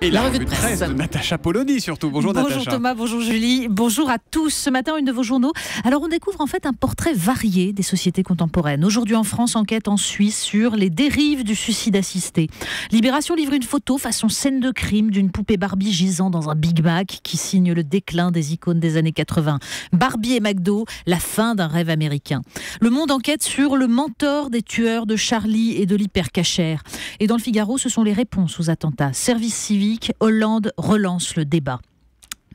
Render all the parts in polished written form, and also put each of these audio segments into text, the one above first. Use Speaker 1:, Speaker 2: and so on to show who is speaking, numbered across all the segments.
Speaker 1: Et la revue de presse de Natacha Polony surtout. Bonjour Natacha.
Speaker 2: Bonjour Thomas, bonjour Julie, bonjour à tous. Ce matin, une de vos journaux. Alors on découvre en fait un portrait varié des sociétés contemporaines. Aujourd'hui en France, enquête en Suisse sur les dérives du suicide assisté. Libération livre une photo façon scène de crime d'une poupée Barbie gisant dans un Big Mac qui signe le déclin des icônes des années 80. Barbie et McDo, la fin d'un rêve américain. Le Monde enquête sur le mentor des tueurs de Charlie et de l'hypercachère. Et dans le Figaro, ce sont les réponses aux attentats. Service civique, Hollande relance le débat.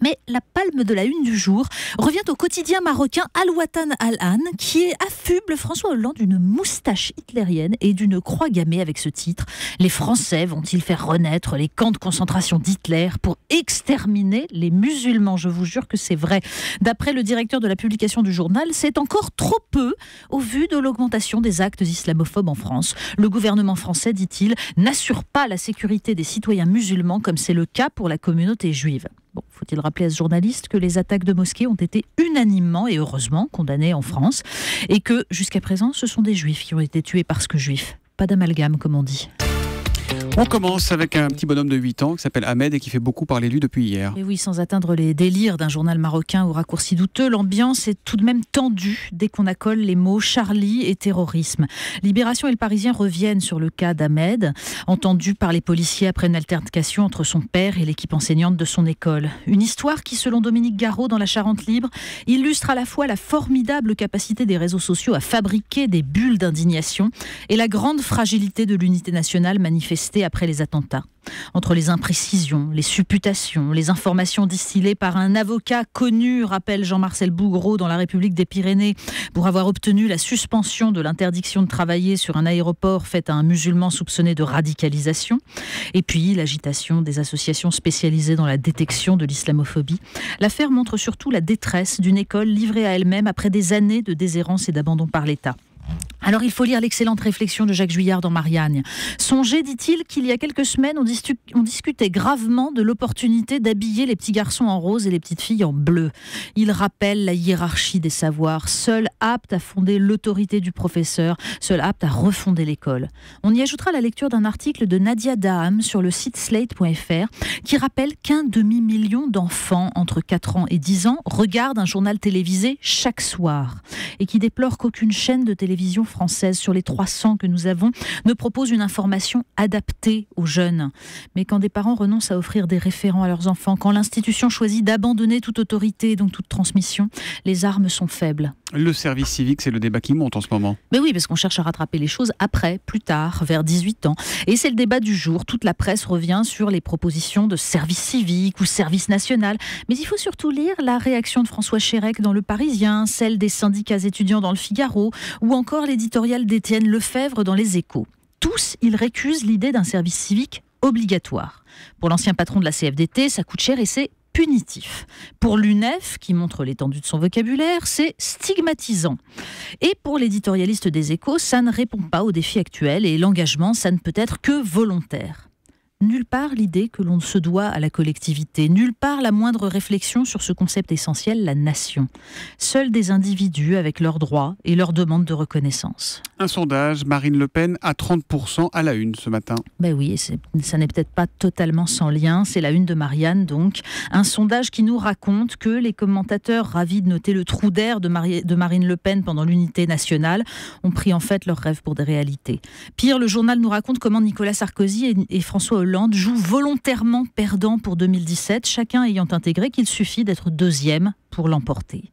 Speaker 2: Mais la palme de la une du jour revient au quotidien marocain Al-Watan Al-An qui affuble François Hollande d'une moustache hitlérienne et d'une croix gammée avec ce titre. Les Français vont-ils faire renaître les camps de concentration d'Hitler pour exterminer les musulmans ? Je vous jure que c'est vrai. D'après le directeur de la publication du journal, c'est encore trop peu au vu de l'augmentation des actes islamophobes en France. Le gouvernement français, dit-il, n'assure pas la sécurité des citoyens musulmans comme c'est le cas pour la communauté juive. Bon, faut-il rappeler à ce journaliste que les attaques de mosquées ont été unanimement et heureusement condamnées en France et que, jusqu'à présent, ce sont des juifs qui ont été tués parce que juifs. Pas d'amalgame, comme on dit.
Speaker 1: On commence avec un petit bonhomme de 8 ans qui s'appelle Ahmed et qui fait beaucoup parler de lui depuis hier.
Speaker 2: Et oui, sans atteindre les délires d'un journal marocain au raccourci douteux, l'ambiance est tout de même tendue dès qu'on accole les mots Charlie et terrorisme. Libération et le Parisien reviennent sur le cas d'Ahmed, entendu par les policiers après une altercation entre son père et l'équipe enseignante de son école. Une histoire qui, selon Dominique Garot dans La Charente Libre, illustre à la fois la formidable capacité des réseaux sociaux à fabriquer des bulles d'indignation et la grande fragilité de l'unité nationale manifestée après les attentats. Entre les imprécisions, les supputations, les informations distillées par un avocat connu, rappelle Jean-Marcel Bougreau dans La République des Pyrénées, pour avoir obtenu la suspension de l'interdiction de travailler sur un aéroport faite à un musulman soupçonné de radicalisation, et puis l'agitation des associations spécialisées dans la détection de l'islamophobie. L'affaire montre surtout la détresse d'une école livrée à elle-même après des années de déshérence et d'abandon par l'État. Alors il faut lire l'excellente réflexion de Jacques Juillard dans Marianne. Songez, dit-il, qu'il y a quelques semaines, on discutait gravement de l'opportunité d'habiller les petits garçons en rose et les petites filles en bleu. Il rappelle la hiérarchie des savoirs, seul apte à fonder l'autorité du professeur, seul apte à refonder l'école. On y ajoutera la lecture d'un article de Nadia Daham sur le site slate.fr qui rappelle qu'un demi-million d'enfants entre 4 ans et 10 ans regardent un journal télévisé chaque soir et qui déplore qu'aucune chaîne de télévision française sur les 300 que nous avons ne propose une information adaptée aux jeunes. Mais quand des parents renoncent à offrir des référents à leurs enfants, quand l'institution choisit d'abandonner toute autorité et donc toute transmission, les armes sont faibles.
Speaker 1: Le service civique, c'est le débat qui monte en ce moment.
Speaker 2: Mais oui, parce qu'on cherche à rattraper les choses après, plus tard, vers 18 ans. Et c'est le débat du jour. Toute la presse revient sur les propositions de service civique ou service national. Mais il faut surtout lire la réaction de François Chérec dans Le Parisien, celle des syndicats étudiants dans Le Figaro, ou encore l'éditorial d'Étienne Lefebvre dans Les Échos. Tous, ils récusent l'idée d'un service civique obligatoire. Pour l'ancien patron de la CFDT, ça coûte cher et c'est punitif. Pour l'UNEF, qui montre l'étendue de son vocabulaire, c'est stigmatisant. Et pour l'éditorialiste des Échos, ça ne répond pas aux défis actuels et l'engagement, ça ne peut être que volontaire. Nulle part l'idée que l'on se doit à la collectivité, nulle part la moindre réflexion sur ce concept essentiel, la nation. Seuls des individus avec leurs droits et leurs demandes de reconnaissance.
Speaker 1: Un sondage, Marine Le Pen à 30% à la une ce matin.
Speaker 2: Ben oui, ça n'est peut-être pas totalement sans lien, c'est la une de Marianne donc. Un sondage qui nous raconte que les commentateurs ravis de noter le trou d'air de Marine Le Pen pendant l'unité nationale ont pris en fait leurs rêves pour des réalités. Pire, le journal nous raconte comment Nicolas Sarkozy et François Hollande joue volontairement perdant pour 2017, chacun ayant intégré qu'il suffit d'être deuxième pour l'emporter.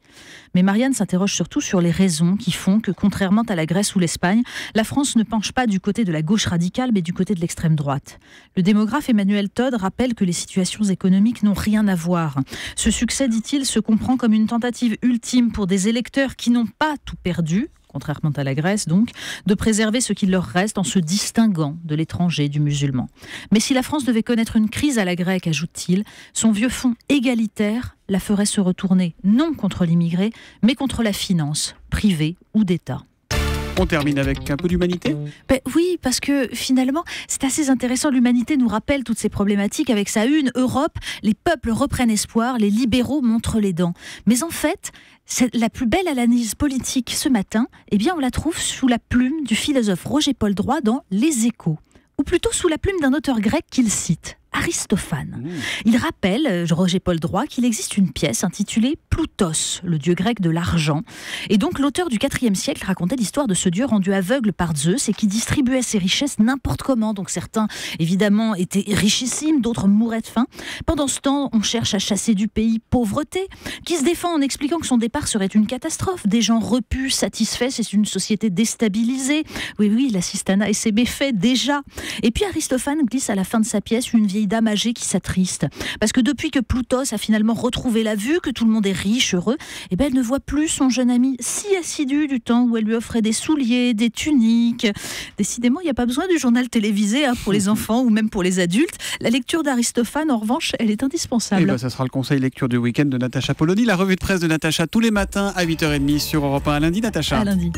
Speaker 2: Mais Marianne s'interroge surtout sur les raisons qui font que, contrairement à la Grèce ou l'Espagne, la France ne penche pas du côté de la gauche radicale, mais du côté de l'extrême droite. Le démographe Emmanuel Todd rappelle que les situations économiques n'ont rien à voir. Ce succès, dit-il, se comprend comme une tentative ultime pour des électeurs qui n'ont pas tout perdu, contrairement à la Grèce donc, de préserver ce qu'il leur reste en se distinguant de l'étranger, du musulman. Mais si la France devait connaître une crise à la grecque, ajoute-t-il, son vieux fond égalitaire la ferait se retourner, non contre l'immigré, mais contre la finance, privée ou d'État.
Speaker 1: On termine avec un peu d'humanité ?
Speaker 2: Oui, parce que finalement, c'est assez intéressant. L'humanité nous rappelle toutes ces problématiques avec sa une. Europe, les peuples reprennent espoir, les libéraux montrent les dents. Mais en fait, c'est la plus belle analyse politique ce matin, eh bien, on la trouve sous la plume du philosophe Roger-Paul Droit dans Les Échos. Ou plutôt sous la plume d'un auteur grec qu'il cite, Aristophane. Il rappelle, Roger-Paul Droit, qu'il existe une pièce intitulée Ploutos, le dieu grec de l'argent. Et donc l'auteur du IVe siècle racontait l'histoire de ce dieu rendu aveugle par Zeus et qui distribuait ses richesses n'importe comment. Donc certains, évidemment, étaient richissimes, d'autres mouraient de faim. Pendant ce temps, on cherche à chasser du pays pauvreté, qui se défend en expliquant que son départ serait une catastrophe. Des gens repus, satisfaits, c'est une société déstabilisée. Oui, l'assistanat et ses méfaits déjà. Et puis Aristophane glisse à la fin de sa pièce une vieille dame âgée qui s'attriste. Parce que depuis que Ploutos a finalement retrouvé la vue, que tout le monde est riche, heureux, eh ben elle ne voit plus son jeune ami si assidu du temps où elle lui offrait des souliers, des tuniques. Décidément, il n'y a pas besoin du journal télévisé pour les enfants ou même pour les adultes. La lecture d'Aristophane, en revanche, elle est indispensable.
Speaker 1: Ça sera le conseil lecture du week-end de Natacha Polony. La revue de presse de Natacha tous les matins à 8h30 sur Europe 1. À lundi, Natacha.
Speaker 2: À lundi.